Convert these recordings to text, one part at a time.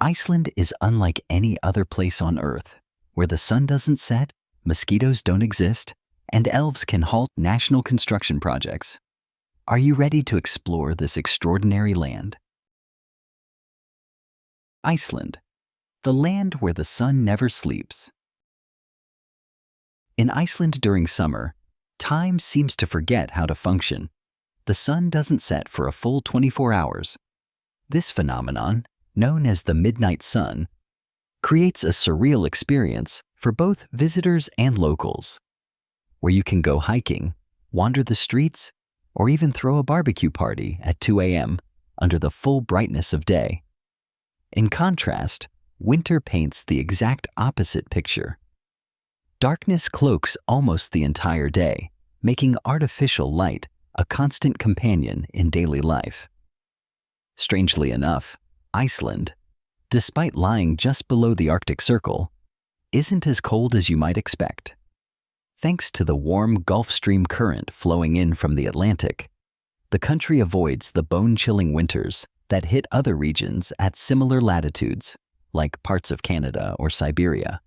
Iceland is unlike any other place on Earth, where the sun doesn't set, mosquitoes don't exist, and elves can halt national construction projects. Are you ready to explore this extraordinary land? Iceland, the land where the sun never sleeps. In Iceland during summer, time seems to forget how to function. The sun doesn't set for a full 24 hours. This phenomenon, known as the midnight sun, creates a surreal experience for both visitors and locals, where you can go hiking, wander the streets, or even throw a barbecue party at 2 a.m. under the full brightness of day. In contrast, winter paints the exact opposite picture. Darkness cloaks almost the entire day, making artificial light a constant companion in daily life. Strangely enough, Iceland, despite lying just below the Arctic Circle, isn't as cold as you might expect. Thanks to the warm Gulf Stream current flowing in from the Atlantic, the country avoids the bone-chilling winters that hit other regions at similar latitudes, like parts of Canada or Siberia.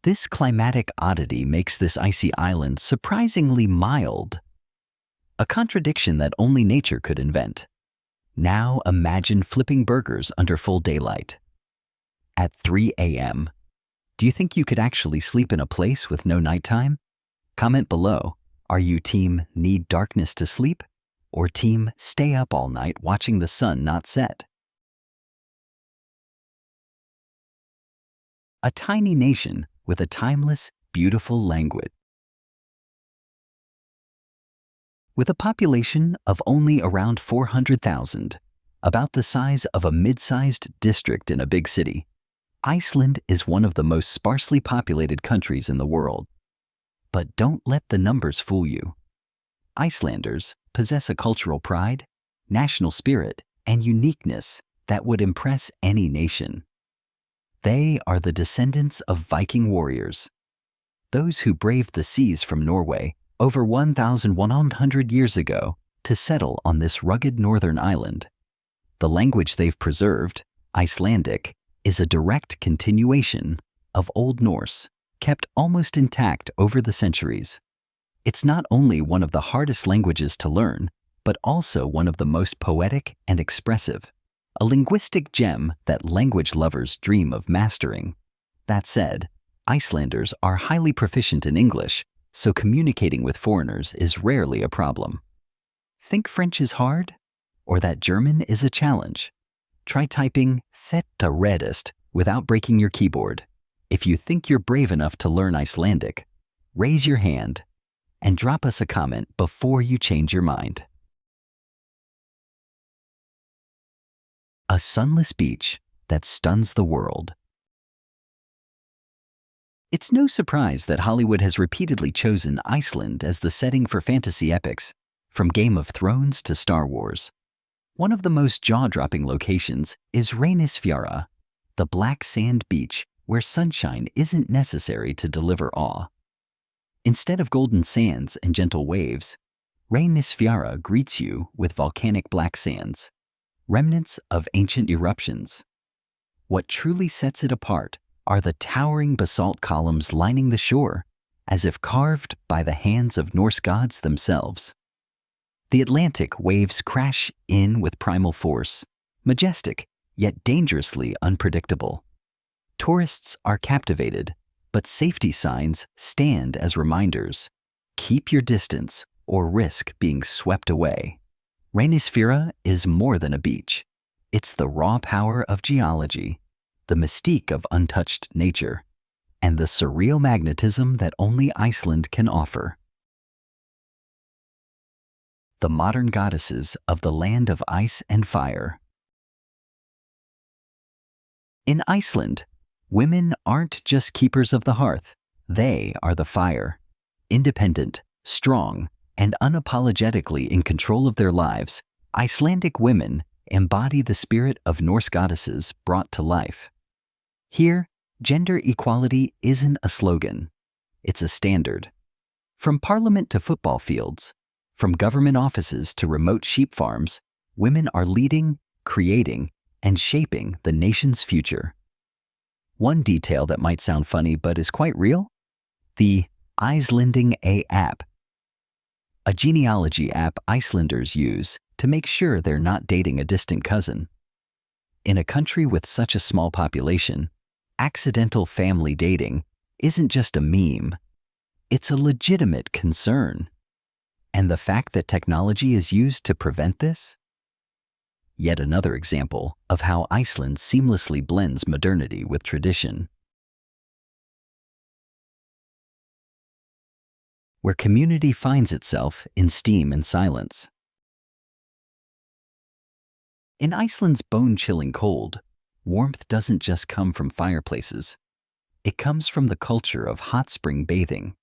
This climatic oddity makes this icy island surprisingly mild, a contradiction that only nature could invent. Now imagine flipping burgers under full daylight. At 3 a.m., do you think you could actually sleep in a place with no nighttime? Comment below, are you team need darkness to sleep, or team stay up all night watching the sun not set? A tiny nation with a timeless, beautiful language. With a population of only around 400,000, about the size of a mid-sized district in a big city, Iceland is one of the most sparsely populated countries in the world. But don't let the numbers fool you. Icelanders possess a cultural pride, national spirit, and uniqueness that would impress any nation. They are the descendants of Viking warriors, those who braved the seas from Norway over 1,100 years ago to settle on this rugged northern island. The language they've preserved, Icelandic, is a direct continuation of Old Norse, kept almost intact over the centuries. It's not only one of the hardest languages to learn, but also one of the most poetic and expressive, a linguistic gem that language lovers dream of mastering. That said, Icelanders are highly proficient in English, so communicating with foreigners is rarely a problem. Think French is hard? Or that German is a challenge? Try typing "Þetta reddest" without breaking your keyboard. If you think you're brave enough to learn Icelandic, raise your hand and drop us a comment before you change your mind. A sunless beach that stuns the world. It's no surprise that Hollywood has repeatedly chosen Iceland as the setting for fantasy epics, from Game of Thrones to Star Wars. One of the most jaw-dropping locations is Reynisfjara, the black sand beach where sunshine isn't necessary to deliver awe. Instead of golden sands and gentle waves, Reynisfjara greets you with volcanic black sands, remnants of ancient eruptions. What truly sets it apart are the towering basalt columns lining the shore, as if carved by the hands of Norse gods themselves. The Atlantic waves crash in with primal force, majestic yet dangerously unpredictable. Tourists are captivated, but safety signs stand as reminders. Keep your distance or risk being swept away. Reynisfjara is more than a beach. It's the raw power of geology, the mystique of untouched nature, and the surreal magnetism that only Iceland can offer. The modern goddesses of the land of ice and fire. In Iceland, women aren't just keepers of the hearth, they are the fire. Independent, strong, and unapologetically in control of their lives, Icelandic women embody the spirit of Norse goddesses brought to life. Here, gender equality isn't a slogan, it's a standard. From parliament to football fields, from government offices to remote sheep farms, women are leading, creating, and shaping the nation's future. One detail that might sound funny but is quite real: the Icelandic app, a genealogy app Icelanders use to make sure they're not dating a distant cousin. In a country with such a small population, accidental family dating isn't just a meme, it's a legitimate concern. And the fact that technology is used to prevent this? Yet another example of how Iceland seamlessly blends modernity with tradition. Where community finds itself in steam and silence. In Iceland's bone-chilling cold, warmth doesn't just come from fireplaces. It comes from the culture of hot spring bathing.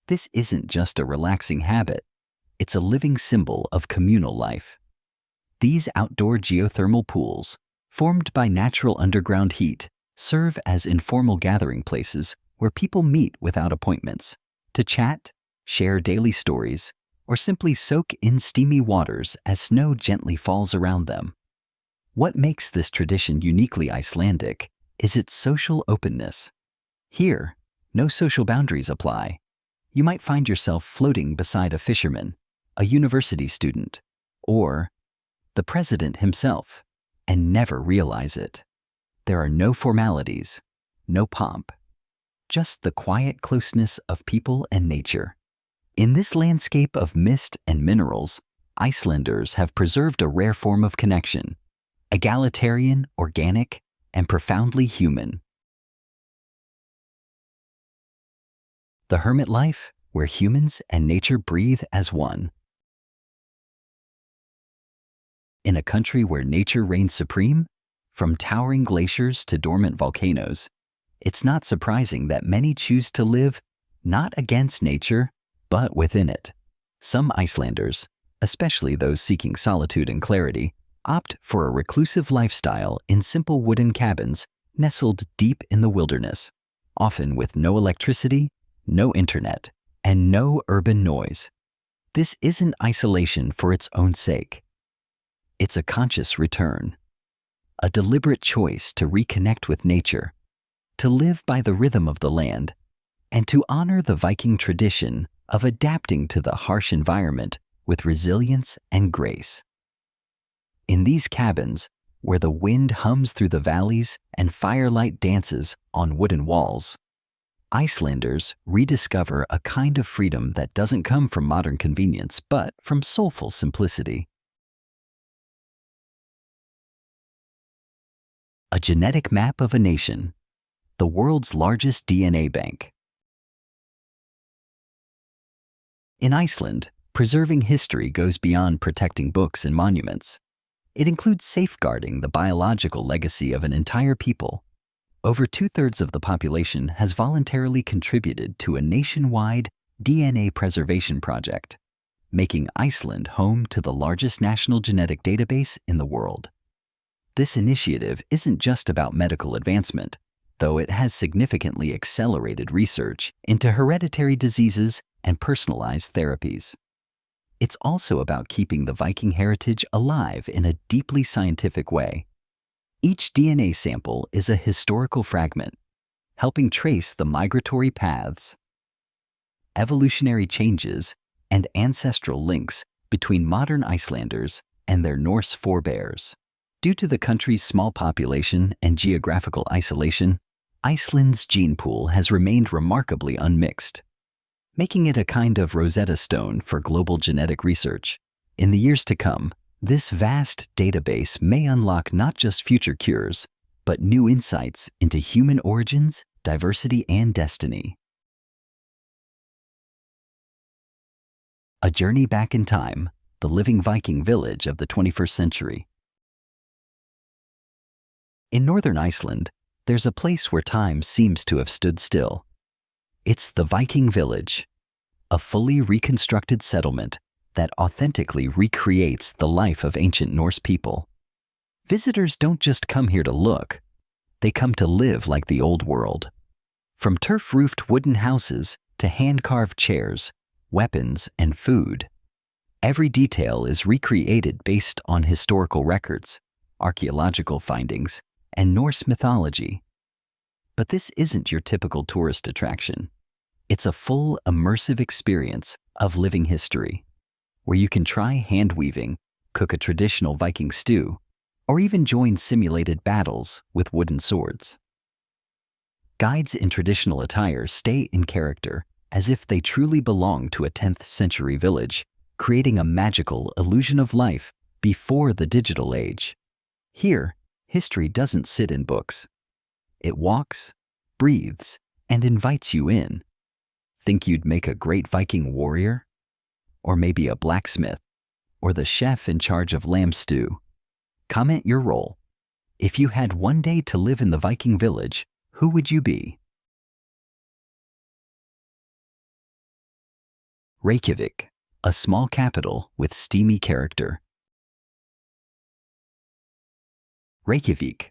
This isn't just a relaxing habit, it's a living symbol of communal life. These outdoor geothermal pools, formed by natural underground heat, serve as informal gathering places where people meet without appointments, to chat, share daily stories, or simply soak in steamy waters as snow gently falls around them. What makes this tradition uniquely Icelandic is its social openness. Here, no social boundaries apply. You might find yourself floating beside a fisherman, a university student, or the president himself, and never realize it. There are no formalities, no pomp, just the quiet closeness of people and nature. In this landscape of mist and minerals, Icelanders have preserved a rare form of connection, egalitarian, organic, and profoundly human. The hermit life, where humans and nature breathe as one. In a country where nature reigns supreme, from towering glaciers to dormant volcanoes, it's not surprising that many choose to live not against nature, but within it. Some Icelanders, especially those seeking solitude and clarity, opt for a reclusive lifestyle in simple wooden cabins nestled deep in the wilderness, often with no electricity, no internet, and no urban noise. This isn't isolation for its own sake. It's a conscious return, a deliberate choice to reconnect with nature, to live by the rhythm of the land, and to honor the Viking tradition of adapting to the harsh environment with resilience and grace. In these cabins, where the wind hums through the valleys and firelight dances on wooden walls, Icelanders rediscover a kind of freedom that doesn't come from modern convenience, but from soulful simplicity. A genetic map of a nation, the world's largest DNA bank. In Iceland, preserving history goes beyond protecting books and monuments. It includes safeguarding the biological legacy of an entire people. Over 2/3 of the population has voluntarily contributed to a nationwide DNA preservation project, making Iceland home to the largest national genetic database in the world. This initiative isn't just about medical advancement, though it has significantly accelerated research into hereditary diseases and personalized therapies. It's also about keeping the Viking heritage alive in a deeply scientific way. Each DNA sample is a historical fragment, helping trace the migratory paths, evolutionary changes, and ancestral links between modern Icelanders and their Norse forebears. Due to the country's small population and geographical isolation, Iceland's gene pool has remained remarkably unmixed, making it a kind of Rosetta Stone for global genetic research. In the years to come, this vast database may unlock not just future cures, but new insights into human origins, diversity, and destiny. A journey back in time, the living Viking village of the 21st century. In northern Iceland, there's a place where time seems to have stood still. It's the Viking village, a fully reconstructed settlement that authentically recreates the life of ancient Norse people. Visitors don't just come here to look, they come to live like the old world. From turf-roofed wooden houses to hand-carved chairs, weapons, and food, every detail is recreated based on historical records, archaeological findings, and Norse mythology. But this isn't your typical tourist attraction. It's a full, immersive experience of living history, where you can try hand weaving, cook a traditional Viking stew, or even join simulated battles with wooden swords. Guides in traditional attire stay in character as if they truly belong to a 10th century village, creating a magical illusion of life before the digital age. Here, history doesn't sit in books. It walks, breathes, and invites you in. Think you'd make a great Viking warrior? Or maybe a blacksmith? Or the chef in charge of lamb stew? Comment your role. If you had one day to live in the Viking village, who would you be? Reykjavík, a small capital with steamy character. Reykjavík,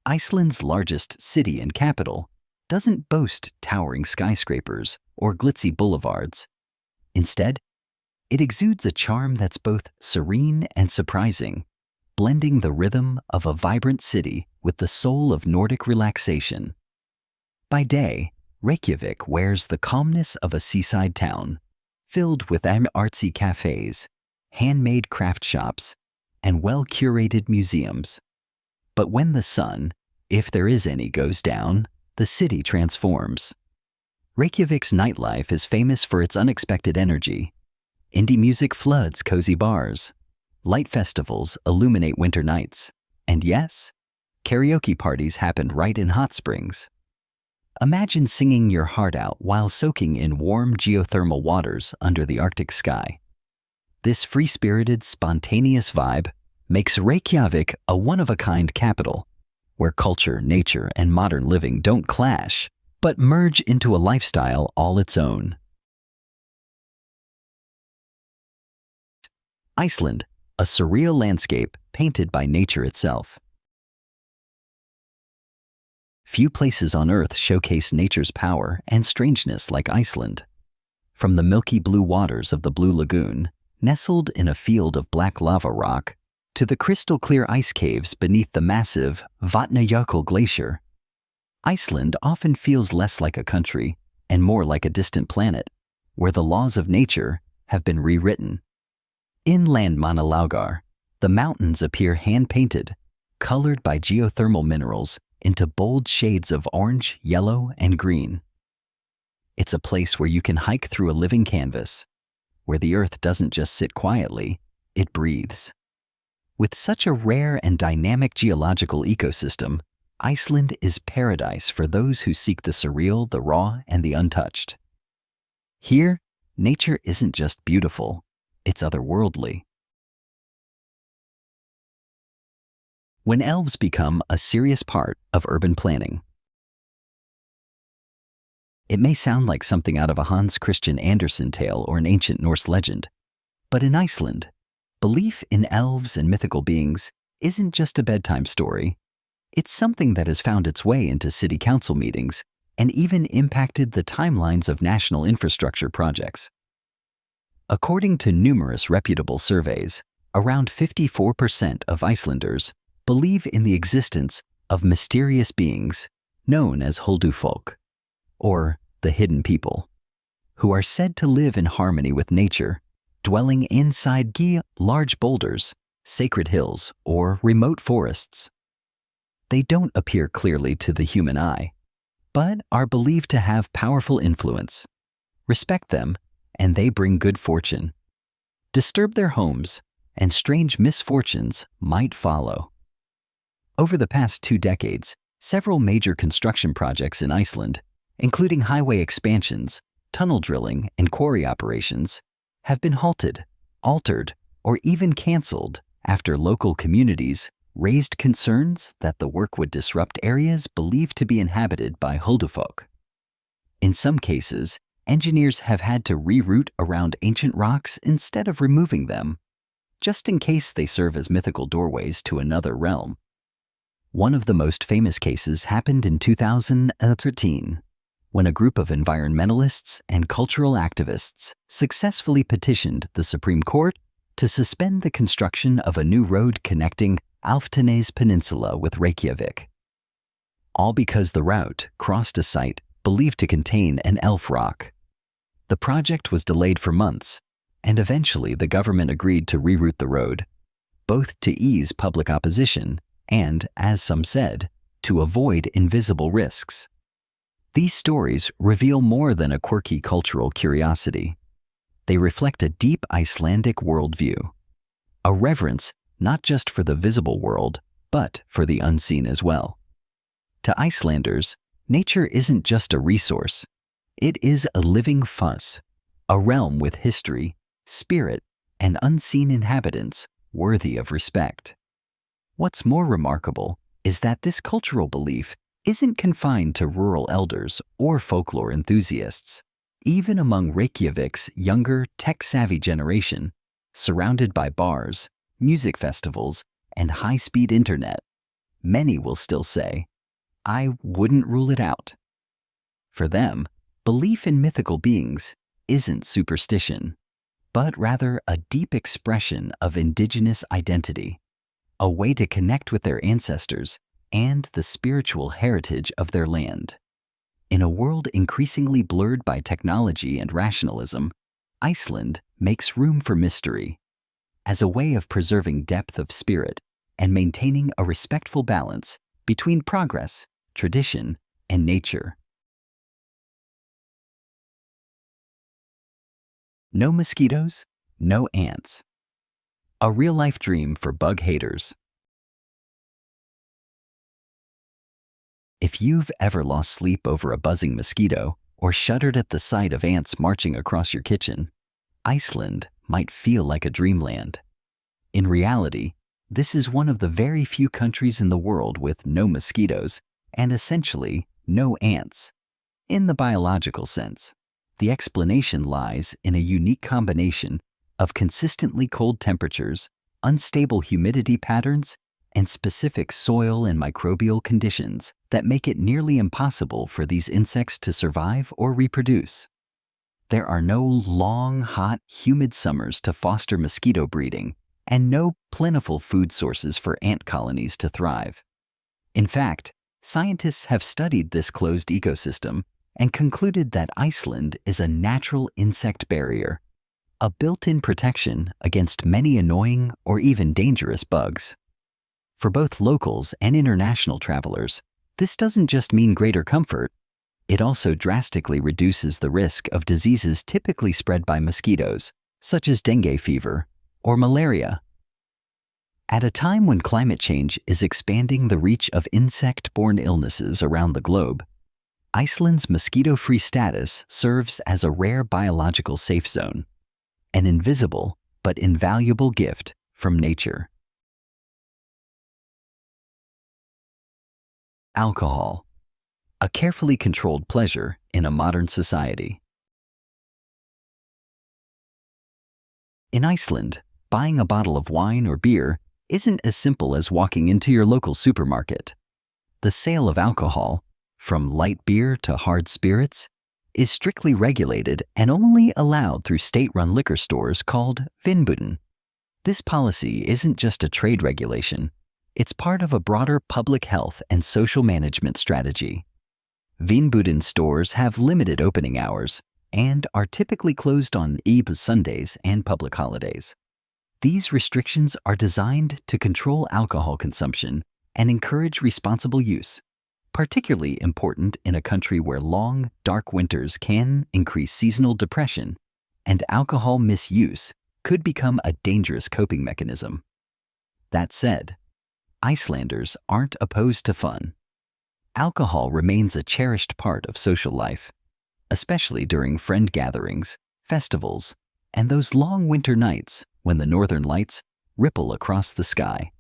Iceland's largest city and capital, doesn't boast towering skyscrapers or glitzy boulevards. Instead, it exudes a charm that's both serene and surprising, blending the rhythm of a vibrant city with the soul of Nordic relaxation. By day, Reykjavík wears the calmness of a seaside town, filled with artsy cafes, handmade craft shops, and well-curated museums. But when the sun, if there is any, goes down, the city transforms. Reykjavík's nightlife is famous for its unexpected energy. Indie music floods cozy bars. Light festivals illuminate winter nights. And yes, karaoke parties happen right in hot springs. Imagine singing your heart out while soaking in warm geothermal waters under the Arctic sky. This free-spirited, spontaneous vibe makes Reykjavík a one-of-a-kind capital, where culture, nature, and modern living don't clash, but merge into a lifestyle all its own. Iceland, a surreal landscape painted by nature itself. Few places on Earth showcase nature's power and strangeness like Iceland. From the milky blue waters of the Blue Lagoon, nestled in a field of black lava rock, to the crystal-clear ice caves beneath the massive Vatnajökull glacier, Iceland often feels less like a country and more like a distant planet, where the laws of nature have been rewritten. Inland Landmannalaugar, the mountains appear hand-painted, colored by geothermal minerals into bold shades of orange, yellow, and green. It's a place where you can hike through a living canvas, where the earth doesn't just sit quietly, it breathes. With such a rare and dynamic geological ecosystem, Iceland is paradise for those who seek the surreal, the raw, and the untouched. Here, nature isn't just beautiful, it's otherworldly. When elves become a serious part of urban planning. It may sound like something out of a Hans Christian Andersen tale or an ancient Norse legend, but in Iceland, belief in elves and mythical beings isn't just a bedtime story. It's something that has found its way into city council meetings and even impacted the timelines of national infrastructure projects. According to numerous reputable surveys, around 54% of Icelanders believe in the existence of mysterious beings known as Huldufolk, or the hidden people, who are said to live in harmony with nature, dwelling inside large boulders, sacred hills, or remote forests. They don't appear clearly to the human eye, but are believed to have powerful influence. Respect them, and they bring good fortune. Disturb their homes, and strange misfortunes might follow. Over the past 2 decades, several major construction projects in Iceland, including highway expansions, tunnel drilling, and quarry operations, have been halted, altered, or even canceled after local communities raised concerns that the work would disrupt areas believed to be inhabited by Huldufolk. In some cases, engineers have had to reroute around ancient rocks instead of removing them, just in case they serve as mythical doorways to another realm. One of the most famous cases happened in 2013, when a group of environmentalists and cultural activists successfully petitioned the Supreme Court to suspend the construction of a new road connecting Álftanes Peninsula with Reykjavík. All because the route crossed a site believed to contain an elf rock. The project was delayed for months, and eventually the government agreed to reroute the road, both to ease public opposition and, as some said, to avoid invisible risks. These stories reveal more than a quirky cultural curiosity. They reflect a deep Icelandic worldview, a reverence not just for the visible world, but for the unseen as well. To Icelanders, nature isn't just a resource. It is a living fuss, a realm with history, spirit, and unseen inhabitants worthy of respect. What's more remarkable is that this cultural belief isn't confined to rural elders or folklore enthusiasts. Even among Reykjavik's younger, tech-savvy generation, surrounded by bars, music festivals, and high-speed internet, many will still say, "I wouldn't rule it out." For them, belief in mythical beings isn't superstition, but rather a deep expression of indigenous identity, a way to connect with their ancestors and the spiritual heritage of their land. In a world increasingly blurred by technology and rationalism, Iceland makes room for mystery, as a way of preserving depth of spirit and maintaining a respectful balance between progress, tradition, and nature. No mosquitoes, no ants. A real-life dream for bug haters. If you've ever lost sleep over a buzzing mosquito or shuddered at the sight of ants marching across your kitchen, Iceland might feel like a dreamland. In reality, this is one of the very few countries in the world with no mosquitoes and essentially no ants. In the biological sense, the explanation lies in a unique combination of consistently cold temperatures, unstable humidity patterns, and specific soil and microbial conditions that make it nearly impossible for these insects to survive or reproduce. There are no long, hot, humid summers to foster mosquito breeding, and no plentiful food sources for ant colonies to thrive. In fact, scientists have studied this closed ecosystem and concluded that Iceland is a natural insect barrier, a built-in protection against many annoying or even dangerous bugs. For both locals and international travelers, this doesn't just mean greater comfort, it also drastically reduces the risk of diseases typically spread by mosquitoes, such as dengue fever or malaria. At a time when climate change is expanding the reach of insect-borne illnesses around the globe, Iceland's mosquito-free status serves as a rare biological safe zone, an invisible but invaluable gift from nature. Alcohol, a carefully controlled pleasure in a modern society. In Iceland, buying a bottle of wine or beer isn't as simple as walking into your local supermarket. The sale of alcohol, from light beer to hard spirits, is strictly regulated and only allowed through state-run liquor stores called Vinbúðin. This policy isn't just a trade regulation. It's part of a broader public health and social management strategy. Vinbúðin stores have limited opening hours and are typically closed on Eid Sundays and public holidays. These restrictions are designed to control alcohol consumption and encourage responsible use, particularly important in a country where long, dark winters can increase seasonal depression, and alcohol misuse could become a dangerous coping mechanism. That said, Icelanders aren't opposed to fun. Alcohol remains a cherished part of social life, especially during friend gatherings, festivals, and those long winter nights when the northern lights ripple across the sky.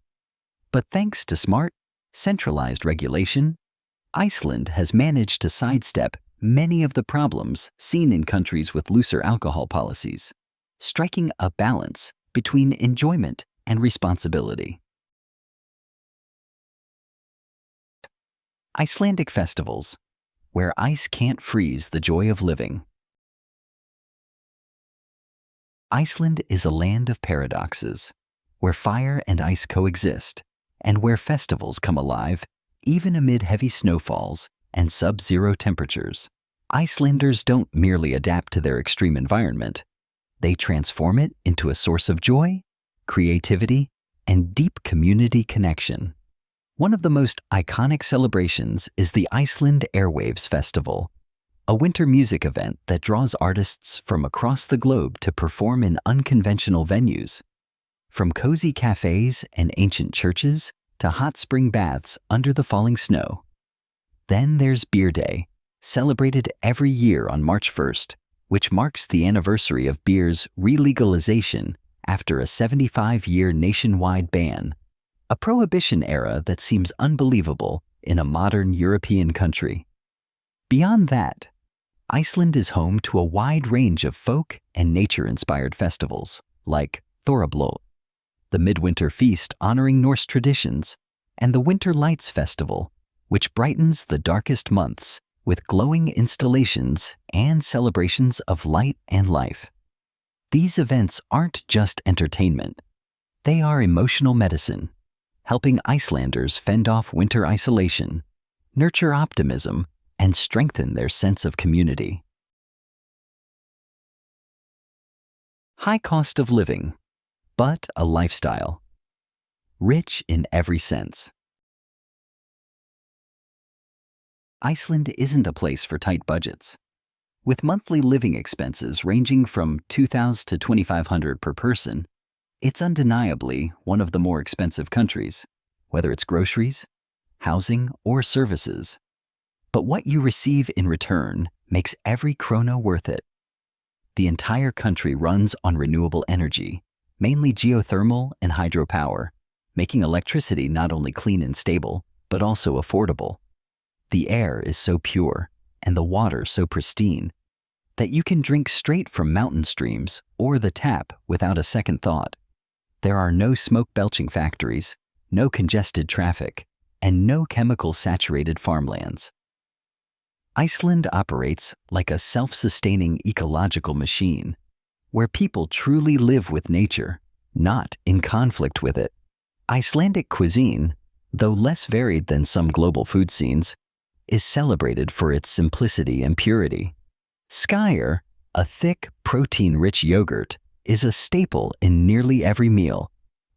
But thanks to smart, centralized regulation, Iceland has managed to sidestep many of the problems seen in countries with looser alcohol policies, striking a balance between enjoyment and responsibility. Icelandic festivals, where ice can't freeze the joy of living. Iceland is a land of paradoxes, where fire and ice coexist, and where festivals come alive even amid heavy snowfalls and sub-zero temperatures. Icelanders don't merely adapt to their extreme environment. They transform it into a source of joy, creativity, and deep community connection. One of the most iconic celebrations is the Iceland Airwaves Festival, a winter music event that draws artists from across the globe to perform in unconventional venues. From cozy cafes and ancient churches to hot spring baths under the falling snow. Then there's Beer Day, celebrated every year on March 1st, which marks the anniversary of beer's re-legalization after a 75-year nationwide ban, a prohibition era that seems unbelievable in a modern European country. Beyond that, Iceland is home to a wide range of folk and nature-inspired festivals, like Thorrablót, the midwinter feast honoring Norse traditions, and the Winter Lights Festival, which brightens the darkest months with glowing installations and celebrations of light and life. These events aren't just entertainment. They are emotional medicine, helping Icelanders fend off winter isolation, nurture optimism, and strengthen their sense of community. High cost of living, but a lifestyle. Rich in every sense. Iceland isn't a place for tight budgets. With monthly living expenses ranging from $2,000 to $2,500 per person, it's undeniably one of the more expensive countries, whether it's groceries, housing, or services. But what you receive in return makes every krona worth it. The entire country runs on renewable energy, mainly geothermal and hydropower, making electricity not only clean and stable, but also affordable. The air is so pure, and the water so pristine, that you can drink straight from mountain streams or the tap without a second thought. There are no smoke-belching factories, no congested traffic, and no chemical-saturated farmlands. Iceland operates like a self-sustaining ecological machine, where people truly live with nature, not in conflict with it. Icelandic cuisine, though less varied than some global food scenes, is celebrated for its simplicity and purity. Skyr, a thick, protein-rich yogurt, is a staple in nearly every meal.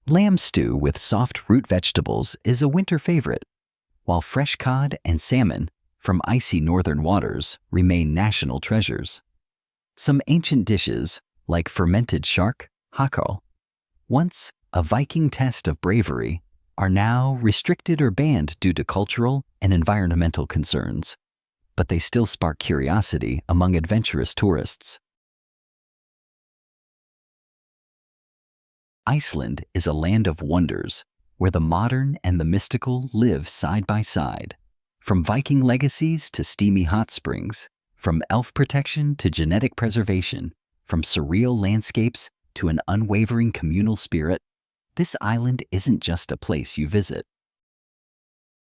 Lamb stew with soft root vegetables is a winter favorite, while fresh cod and salmon from icy northern waters remain national treasures. Some ancient dishes, like fermented shark, hakal, once a Viking test of bravery, are now restricted or banned due to cultural and environmental concerns, but they still spark curiosity among adventurous tourists. Iceland is a land of wonders where the modern and the mystical live side by side. From Viking legacies to steamy hot springs, from elf protection to genetic preservation, from surreal landscapes to an unwavering communal spirit, this island isn't just a place you visit.